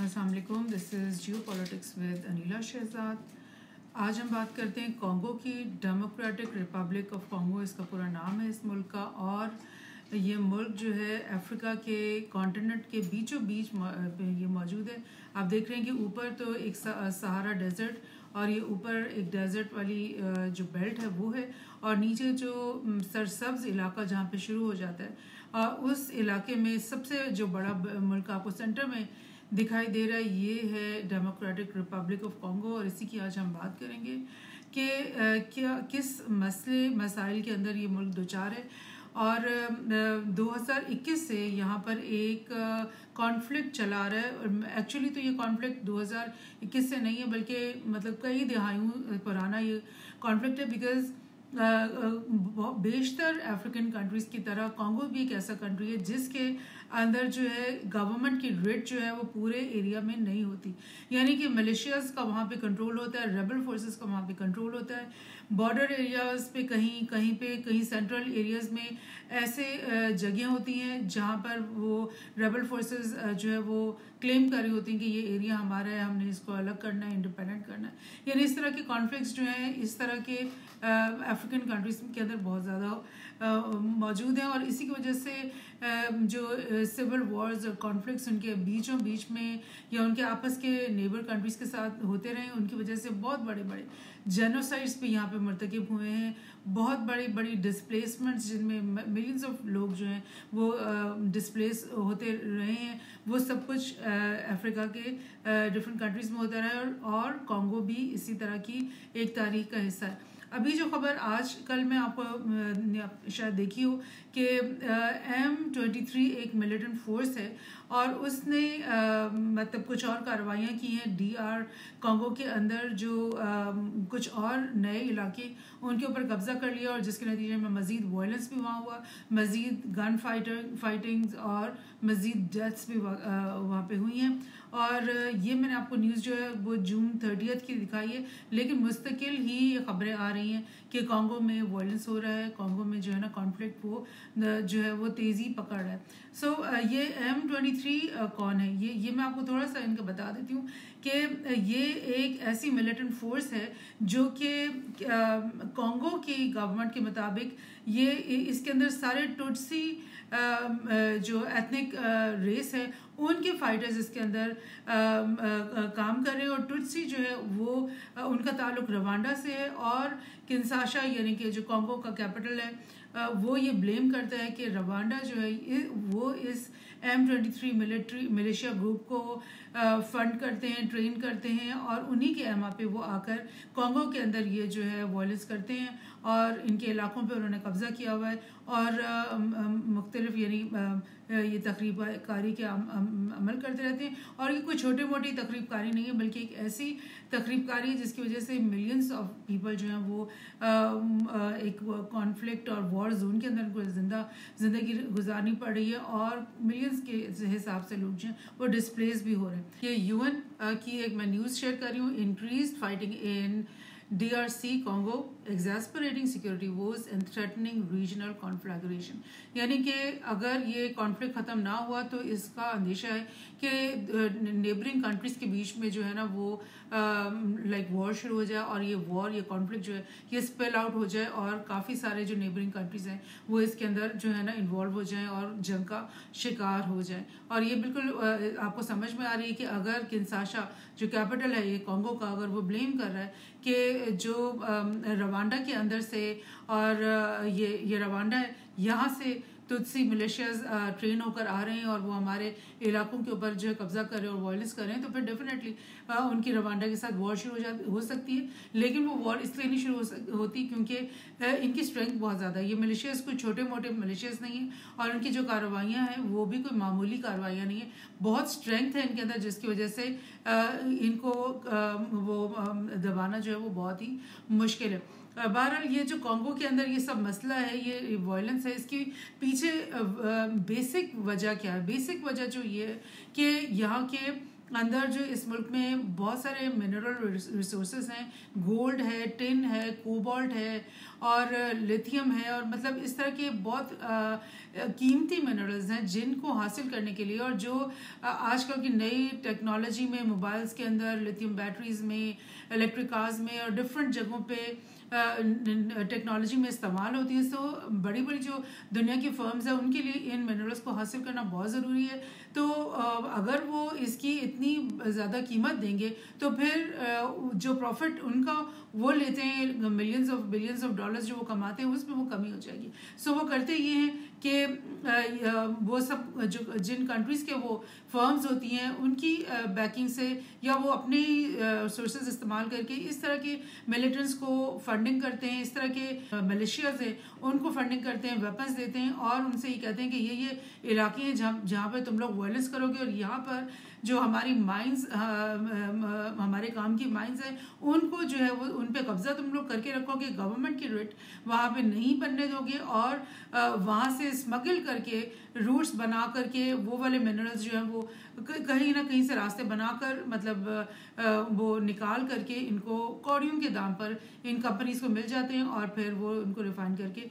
अस्सलाम वालेकुम, this is geopolitics with Anila Shahzad. आज हम बात करते हैं कॉन्गो की। डेमोक्रेटिक रिपब्लिक ऑफ कॉन्गो इसका पूरा नाम है इस मुल्क का, और ये मुल्क जो है अफ्रीका के कॉन्टिनेंट के बीचों बीच ये मौजूद है। आप देख रहे हैं कि ऊपर तो एक सहारा डेजर्ट और ये ऊपर एक डेजर्ट वाली जो बेल्ट है वो है, और नीचे जो सरसब्ज इलाका जहाँ पे शुरू हो जाता है उस इलाके में सबसे जो बड़ा मुल्क आपको सेंटर में दिखाई दे रहा है ये है डेमोक्रेटिक रिपब्लिक ऑफ कॉन्गो। और इसी की आज हम बात करेंगे कि क्या किस मसाइल के अंदर ये मुल्क दुचार है। और 2021 से यहाँ पर एक कॉन्फ्लिक्ट चला रहा है। एक्चुअली तो ये कॉन्फ्लिक्ट 2021 से नहीं है, बल्कि मतलब कई दहाइयों पुराना ये कॉन्फ्लिक्ट है। बिकॉज बेशतर अफ्रीकन कंट्रीज़ की तरह कॉन्गो भी एक ऐसा कंट्री है जिसके अंदर जो है गवर्नमेंट की रिट जो है वो पूरे एरिया में नहीं होती, यानी कि मिलिशियाज का वहाँ पे कंट्रोल होता है, रेबल फोर्सेस का वहाँ पे कंट्रोल होता है। बॉर्डर एरियाज पे कहीं सेंट्रल एरियाज में ऐसे जगह होती हैं जहाँ पर वो रेबल फोर्सेस जो है वो क्लेम कर रही होती हैं कि ये एरिया हमारा है, हमने इसको अलग करना है, इंडिपेंडेंट करना है। यानी इस तरह के कॉन्फ्लिक्ट्स जो हैं इस तरह के अफ्रीकन कंट्रीज के अंदर बहुत ज़्यादा मौजूद हैं। और इसी की वजह से जो सिविल वॉर्स और कॉन्फ्लिक्ट्स उनके बीचों बीच में या उनके आपस के नेबर कंट्रीज़ के साथ होते रहे, उनकी वजह से बहुत बड़े बड़े जेनोसाइड्स भी यहाँ पे मरतकब हुए हैं। बहुत बड़ी बड़ी डिस्प्लेसमेंट्स जिनमें मिलियंस ऑफ लोग जो हैं वो डिस्प्लेस होते रहे हैं, वो सब कुछ अफ्रीका के डिफरेंट कंट्रीज़ में होता रहा है। और कॉन्गो भी इसी तरह की एक तारीख का हिस्सा है। अभी जो खबर आज कल में आपको शायद देखी हो कि M23 एक मिलिटेंट फोर्स है और उसने मतलब कुछ और कार्रवाइयाँ की हैं DR कॉन्गो के अंदर, जो कुछ और नए इलाके उनके ऊपर कब्जा कर लिया, और जिसके नतीजे में मज़ीद वायलेंस भी वहाँ हुआ, मज़ीद गन फाइटिंग्स और मज़ीद डेथ्स भी वहाँ पे हुई हैं। और ये मैंने आपको न्यूज़ जो है वो जून 30 की दिखाई है, लेकिन मुस्तकिल ही ये खबरें आ रही हैं कि कॉन्गो में वायलेंस हो रहा है, कॉन्गो में जो है ना कॉन्फ्लिक्ट वो जो है वो तेज़ी पकड़ रहा है। सो ये M23 कौन है, ये मैं आपको थोड़ा सा इनका बता देती हूँ कि ये एक ऐसी मिलिटेंट फोर्स है जो कि कॉन्गो की गवर्नमेंट के मुताबिक ये इसके अंदर सारे टुट्सी जो एथनिक रेस है उनके फाइटर्स इसके अंदर काम कर रहे हैं। और टुट्सी जो है वो उनका ताल्लुक रवांडा से है, और किंशासा यानी कि जो कॉन्गो का कैपिटल है वो ये ब्लेम करता है कि रवांडा जो है वो इस M23 मिलिशिया ग्रुप को फंड करते हैं, ट्रेन करते हैं, और उन्हीं के एमा पे वो आकर कॉन्गो के अंदर ये जो है वायलेंस करते हैं और इनके इलाकों पे उन्होंने कब्जा किया हुआ है। और मुख्तलिफ यानी ये तकरीबकारी के अमल करते रहते हैं। और ये कोई छोटी मोटी तकरीबकारी नहीं है, बल्कि एक ऐसी तकरीबकारी है जिसकी वजह से मिलियंस ऑफ पीपल जो हैं वो एक कॉन्फ्लिक्ट और वॉर जोन के अंदर जिंदगी गुजारनी पड़ रही है, और मिलियंस के हिसाब से लोग जो हैं वो डिस्प्लेस भी हो रहे हैं। ये UN की एक मैं न्यूज़ शेयर कर रही हूँ। Increased fighting in DRC Congo exasperating security wars and threatening regional conflagration, यानी कि अगर ये कॉन्फ्लिक्ट ख़त्म ना हुआ तो इसका अंदेशा है कि नेबरिंग कंट्रीज़ के बीच में जो है ना वो लाइक वॉर शुरू हो जाए, और ये कॉन्फ्लिक्ट जो है ये स्पेल आउट हो जाए, और काफ़ी सारे जो नेबरिंग कंट्रीज़ हैं वो इसके अंदर जो है ना इन्वॉल्व हो जाएं और जंग का शिकार हो जाएं। और ये बिल्कुल आपको समझ में आ रही है कि अगर किंशासा जो कैपिटल है ये कॉन्गो का, अगर वो ब्लेम कर रहा है कि जो रवांडा के अंदर से, और ये रवांडा है यहाँ से तुत्सी मिलिशियाज ट्रेन होकर आ रहे हैं और वो हमारे इलाकों के ऊपर जो है कब्जा कर रहे हैं और वायलेंस कर रहे हैं, तो फिर डेफिनेटली उनकी रवांडा के साथ वॉर शुरू हो सकती है। लेकिन वो वॉर इसलिए नहीं शुरू होती क्योंकि इनकी स्ट्रेंथ बहुत ज़्यादा है। ये मिलिशियाज कोई छोटे मोटे मिलिशियाज नहीं है, और इनकी जो कार्रवाइयाँ हैं वो भी कोई मामूली कार्रवाइयाँ नहीं है, बहुत स्ट्रेंथ है इनके अंदर, जिसकी वजह से इनको वो दबाना जो है वो बहुत ही मुश्किल है। बहरहाल ये जो कॉन्गो के अंदर ये सब मसला है, ये वायलेंस है, इसकी पीछे बेसिक वजह क्या है? बेसिक वजह जो ये है कि यहाँ के अंदर जो इस मुल्क में बहुत सारे मिनरल रिसोर्सेज हैं, गोल्ड है, टिन है, कोबाल्ट है और लिथियम है, और मतलब इस तरह के बहुत कीमती मिनरल्स हैं जिनको हासिल करने के लिए, और जो आजकल की नई टेक्नोलॉजी में, मोबाइल्स के अंदर, लिथियम बैटरीज में, इलेक्ट्रिक कार्स में और डिफरेंट जगहों पे टेक्नोलॉजी में इस्तेमाल होती है। तो बड़ी बड़ी जो दुनिया की फर्म्स हैं उनके लिए इन मिनरल्स को हासिल करना बहुत ज़रूरी है। तो अगर वो इसकी इतनी ज़्यादा कीमत देंगे तो फिर जो प्रॉफिट उनका वो लेते हैं, millions of billions of dollars जो वो कमाते हैं, उसमें वो कमी हो जाएगी। सो वो करते ये हैं कि वो सब जो जिन कंट्रीज़ के वो फर्म्स होती हैं उनकी बैकिंग से या वो अपने सोर्सेज इस्तेमाल करके इस तरह के मिलिटेंट्स को फंडिंग करते हैं, इस तरह के मिलिशियाज हैं उनको फंडिंग करते हैं, वेपन्स देते हैं और उनसे ये कहते हैं कि ये इलाके हैं जहाँ पर तुम लोग वायलेंस करोगे और यहाँ पर जो हमारी माइंस हमारे काम की माइंस हैं उनको जो है वो उन पे कब्जा तुम लोग करके रखोगे, गवर्नमेंट की रेट वहाँ पे नहीं बनने दोगे और वहाँ से स्मगल करके रूट्स बना करके वो वाले मिनरल्स जो हैं वो कहीं ना कहीं से रास्ते बनाकर मतलब वो निकाल करके इनको कौड़ियों के दाम पर इन कंपनीज को मिल जाते हैं और फिर वो उनको रिफाइन करके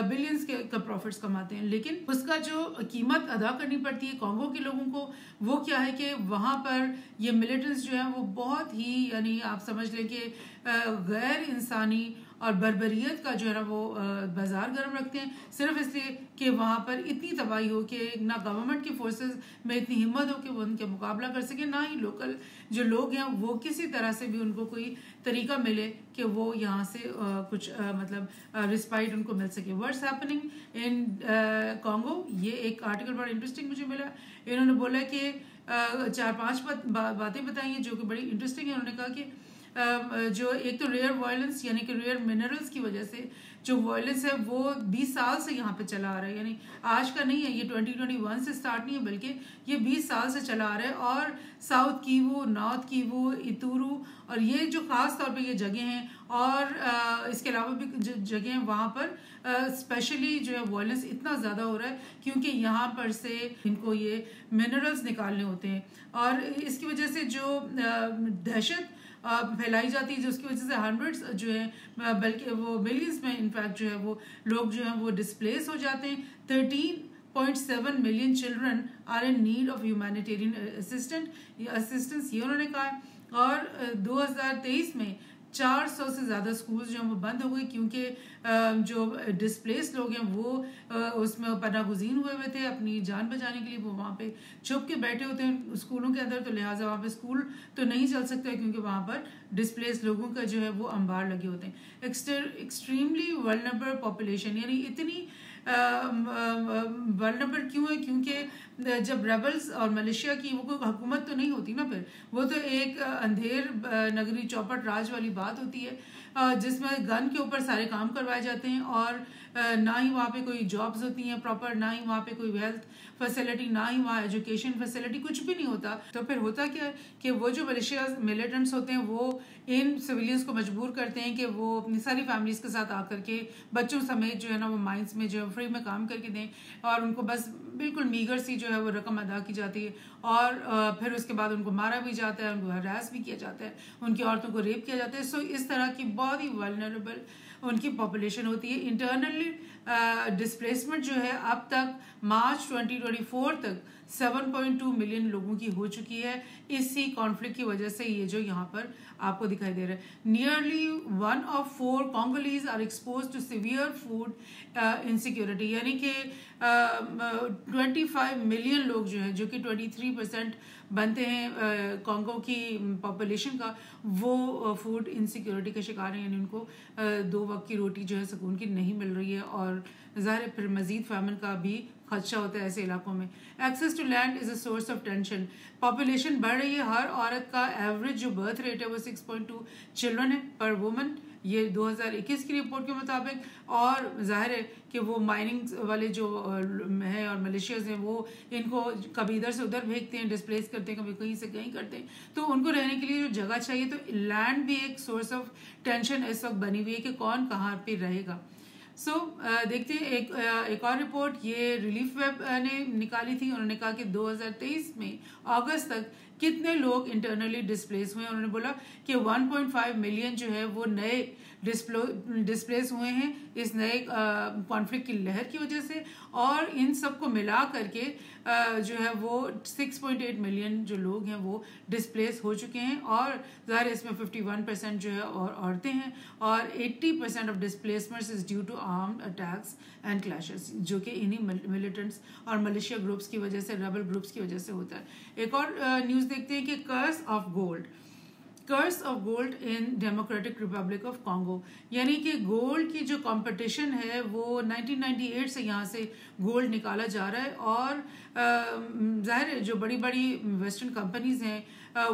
बिलियंस के प्रॉफिट्स कमाते हैं। लेकिन उसका जो कीमत अदा करनी पड़ती है कॉन्गो के लोगों को वो क्या है कि वहाँ पर ये मिलिटेंट्स जो हैं वो बहुत ही, यानी आप समझ लें कि गैर इंसानी और बर्बरियत का जो है ना वो बाजार गर्म रखते हैं, सिर्फ इसलिए कि वहाँ पर इतनी तबाही हो कि ना गवर्नमेंट की फोर्सेस में इतनी हिम्मत हो कि वो उनके मुकाबला कर सके, ना ही लोकल जो लोग हैं वो किसी तरह से भी उनको कोई तरीका मिले कि वो यहाँ से कुछ मतलब रिस्पाइट उनको मिल सके। व्हाट्स हैपनिंग इन कॉन्गो, ये एक आर्टिकल बड़ा इंटरेस्टिंग मुझे मिला। इन्होंने बोला कि 4-5 बातें बताई हैं जो कि बड़ी इंटरेस्टिंग है। उन्होंने कहा कि जो एक तो रेयर वायलेंस यानी कि रेयर मिनरल्स की वजह से जो वायलेंस है वो 20 साल से यहाँ पे चला आ रहा है, यानी आज का नहीं है, ये 2021 से स्टार्ट नहीं है बल्कि ये 20 साल से चला आ रहा है। और साउथ कीवू, नॉर्थ कीवू, इतूरू और ये जो खास तौर पे ये जगह हैं और इसके अलावा भी जगह हैं वहाँ पर स्पेशली जो है वायलेंस इतना ज़्यादा हो रहा है क्योंकि यहाँ पर से इनको ये मिनरल्स निकालने होते हैं और इसकी वजह से जो दहशत फैलाई जाती है जिसकी वजह से हंड्रेड्स जो है बल्कि वो मिलियंस में इनफैक्ट जो है वो लोग जो है वो डिस्प्लेस हो जाते हैं। 13.7 million children are in need of humanitarian assistance ये उन्होंने कहा। और 2023 में 400 से ज़्यादा स्कूल्स जो हैं वो बंद हो गए क्योंकि जो डिस्प्लेस लोग हैं वो उसमें पनागुज़ीन हुए थे अपनी जान बचाने के लिए, वो वहाँ पे छुप के बैठे होते हैं स्कूलों के अंदर, तो लिहाजा वहाँ पे स्कूल तो नहीं चल सकता क्योंकि वहाँ पर डिस्प्लेस लोगों का जो है वो अंबार लगे होते हैं। एक्सट्रीमली वल्नरेबल पॉपुलेशन, यानी इतनी वल्नरेबल क्यों है क्योंकि जब रेबल्स और मलेशिया की वो कोई हुकूमत तो नहीं होती ना, फिर वो तो एक अंधेर नगरी चौपट राज वाली बात होती है जिसमें गन के ऊपर सारे काम करवाए जाते हैं और ना ही वहाँ पे कोई जॉब्स होती हैं प्रॉपर, ना ही वहाँ पे कोई हेल्थ फैसिलिटी, ना ही वहाँ एजुकेशन फैसिलिटी, कुछ भी नहीं होता। तो फिर होता क्या है कि वो जो मलेशिया मिलिटेंट्स होते हैं वो इन सिविलियंस को मजबूर करते हैं कि वो अपनी सारी फैमिलीज के साथ आकर के बच्चों समेत जो है ना वो माइंस में जो है फ्री में काम करके दें और उनको बस बिल्कुल मीगर सी जो है वो रकम अदा की जाती है और फिर उसके बाद उनको मारा भी जाता है, उनको हरास भी किया जाता है, उनकी औरतों को रेप किया जाता है। सो इस तरह की बहुत ही वल्नरेबल उनकी पॉपुलेशन होती है। इंटरनली डिस्प्लेसमेंट जो है अब तक मार्च 2024 तक 7.2 मिलियन लोगों की हो चुकी है इसी कॉन्फ्लिक्ट की वजह से। ये जो यहाँ पर आपको दिखाई दे रहा है, nearly 1 of 4 Congolese are exposed to severe food insecurity, यानी कि 25 मिलियन लोग जो हैं जो कि 23% बनते हैं कॉन्गो की पॉपुलेशन का, वो फूड इनसिक्योरिटी का शिकार हैं, यानी उनको 2 वक्त की रोटी जो है सुकून की नहीं मिल रही है और ज़ाहिर फिर मजीद फैमिन का भी खदशा होता है ऐसे इलाकों में। Access to land is a source of tension, population बढ़ रही है, हर औरत का एवरेज जो बर्थ रेट है वो 6.2 चिल्ड्रन है पर वुमन, ये 2021 की रिपोर्ट के मुताबिक। और जाहिर है कि वो माइनिंग वाले जो हैं और मलेशियाज हैं वो इनको कभी इधर से उधर भेजते हैं, डिस्प्लेस करते हैं, कभी कहीं से कहीं करते हैं, तो उनको रहने के लिए जो जगह चाहिए, तो लैंड भी एक सोर्स ऑफ टेंशन इस वक्त बनी हुई है कि कौन कहाँ पे रहेगा। सो देखते हैं एक और रिपोर्ट ये रिलीफ वेब ने निकाली थी। उन्होंने कहा कि 2023 में अगस्त तक कितने लोग इंटरनली डिस्प्लेस हुए हैं। उन्होंने बोला कि 1.5 मिलियन जो है वो नए डिस्प्लेस हुए हैं इस नए कॉन्फ्लिक्ट की लहर की वजह से, और इन सब को मिला करके जो है वो 6.8 मिलियन जो लोग हैं वो डिस्प्लेस हो चुके हैं। और ज़ाहिर इसमें 51% जो है और औरतें हैं, और 80% of displacements is due to armed attacks and clashes, जो कि इन्हीं मिलिटेंट्स और मलेशिया ग्रुप्स की वजह से, रेबल ग्रुप्स की वजह से होता है। एक और न्यूज़ देखते हैं कि curse of gold in Democratic Republic of Congo, यानी कि गोल्ड की जो कंपटीशन है वो 1998 से यहाँ से गोल्ड निकाला जा रहा है। और जाहिर है जो बड़ी बड़ी वेस्टर्न कंपनीज हैं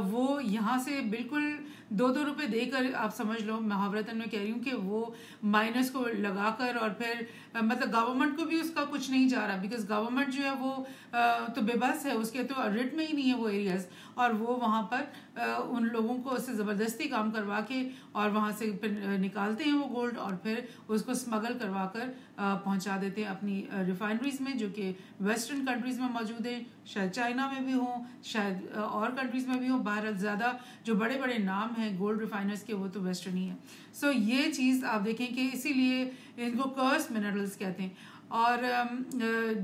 वो यहाँ से बिल्कुल 2-2 रुपए देकर, आप समझ लो मुहावरतन में कह रही हूँ कि वो माइनस को लगाकर, और फिर मतलब गवर्नमेंट को भी उसका कुछ नहीं जा रहा, बिकॉज गवर्नमेंट जो है वो तो बेबस है, उसके तो रिट में ही नहीं है वो एरियाज, और वो वहाँ पर उन लोगों को उससे ज़बरदस्ती काम करवा के और वहाँ से फिर निकालते हैं वो गोल्ड, और फिर उसको स्मगल करवा कर पहुँचा देते हैं अपनी रिफाइनरीज में, जो कि वेस्टर्न कंट्रीज़ में मौजूद है, शायद चाइना में भी हों, शायद और कंट्रीज़ में भी हों। बहरहाल ज़्यादा जो बड़े बड़े नाम हैं गोल्ड रिफाइनर्स के वो तो वेस्टर्न ही है। सो ये चीज़ आप देखें कि इसीलिए इनको कर्स मिनरल्स कहते हैं। और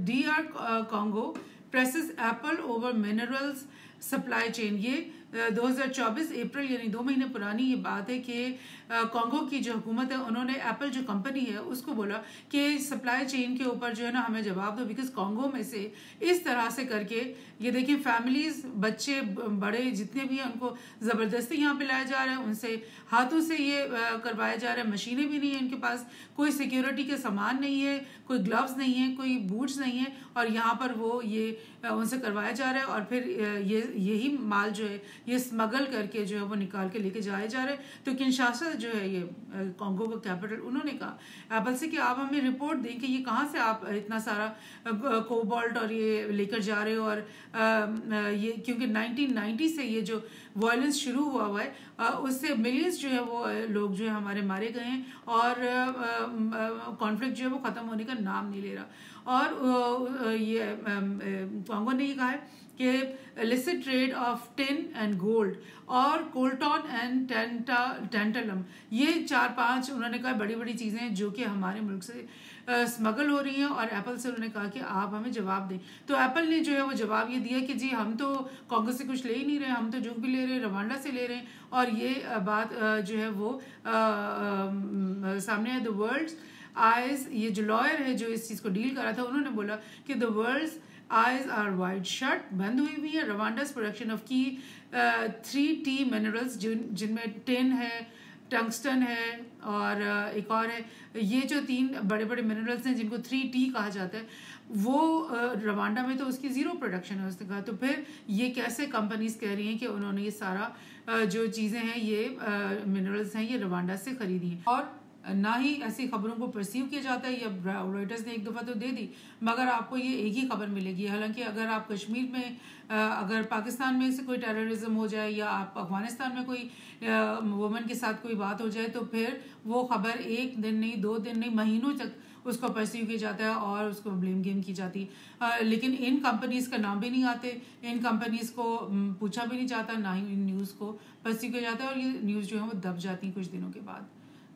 DR Congo presses Apple over minerals supply chain, ये 2024 अप्रैल यानी 2 महीने पुरानी ये बात है कि कॉन्गो की जो हुकूमत है उन्होंने एप्पल जो कंपनी है उसको बोला कि सप्लाई चेन के ऊपर जो है ना हमें जवाब दो, बिकॉज कॉन्गो में से इस तरह से करके ये देखिए फैमिलीज, बच्चे बड़े जितने भी हैं उनको ज़बरदस्ती यहाँ पे लाया जा रहा है, उनसे हाथों से ये करवाया जा रहा है, मशीनें भी नहीं है इनके पास, कोई सिक्योरिटी के सामान नहीं है, कोई ग्लव्स नहीं है, कोई बूट्स नहीं है, और यहाँ पर वो ये उनसे करवाया जा रहा है, और फिर यही माल जो है ये स्मगल करके जो है वो निकाल के लेके जाया जा रहा है। तो किंशासा जो है ये कॉन्गो का कैपिटल, उन्होंने कहा एप्पल से कि आप हमें रिपोर्ट दें कि ये कहाँ से आप इतना सारा कोबाल्ट और ये लेकर जा रहे हो, और ये क्योंकि 1990 से ये जो वायलेंस शुरू हुआ है उससे मिलियंस जो है वो लोग जो है हमारे मारे गए हैं, और कॉन्फ्लिक्ट जो है वो ख़त्म होने का नाम नहीं ले रहा। और ये कॉन्गो ने ये कहा है कि illicit trade off tin and gold और कोल्टॉन एंड टेंटलम, ये 4-5 उन्होंने कहा बड़ी बड़ी चीज़ें हैं जो कि हमारे मुल्क से स्मगल हो रही हैं, और एप्पल से उन्होंने कहा कि आप हमें जवाब दें। तो एप्पल ने जो है वो जवाब ये दिया कि जी हम तो कांगो से कुछ ले ही नहीं रहे, हम तो जो भी ले रहे हैं रवांडा से ले रहे हैं, और ये बात जो है वो सामने है। द वर्ल्ड्स आइज, ये जो लॉयर है जो इस चीज़ को डील कर रहा था, उन्होंने बोला कि the world's eyes are wide shut, बंद हुई हुई है रवांडास प्रोडक्शन ऑफ की 3T मिनरल्स, जिनमें टिन है, टंगस्टन है, और एक और है, ये जो 3 बड़े बड़े मिनरल्स हैं जिनको 3T कहा जाता है, वो रवांडा में तो उसकी ज़ीरो प्रोडक्शन है उसने कहा। तो फिर ये कैसे कंपनीज कह रही हैं कि उन्होंने ये सारा जो चीज़ें हैं ये मिनरल्स हैं ये रवांडा से खरीदी हैं, और ना ही ऐसी खबरों को परसीव किया जाता है। या रॉयटर्स ने एक दफ़ा तो दे दी, मगर आपको ये एक ही खबर मिलेगी। हालांकि अगर आप कश्मीर में अगर पाकिस्तान में से कोई टेररिज्म हो जाए, या आप अफगानिस्तान में कोई वुमन के साथ कोई बात हो जाए, तो फिर वो खबर 1 दिन नहीं, 2 दिन नहीं, महीनों तक उसको परसीव किया जाता है और उसको ब्लेम गेम की जाती है। लेकिन इन कंपनीज का नाम भी नहीं आते, इन कंपनीज को पूछा भी नहीं जाता, ना ही इन न्यूज़ को परसीव किया जाता है, और ये न्यूज़ जो है वो दब जाती है कुछ दिनों के बाद।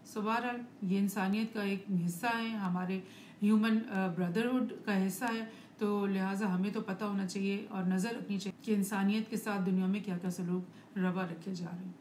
सो बहरहाल ये इंसानियत का एक हिस्सा है, हमारे ह्यूमन ब्रदरहुड का हिस्सा है, तो लिहाजा हमें तो पता होना चाहिए और नज़र रखनी चाहिए कि इंसानियत के साथ दुनिया में क्या क्या सलूक रवा रखे जा रहे हैं।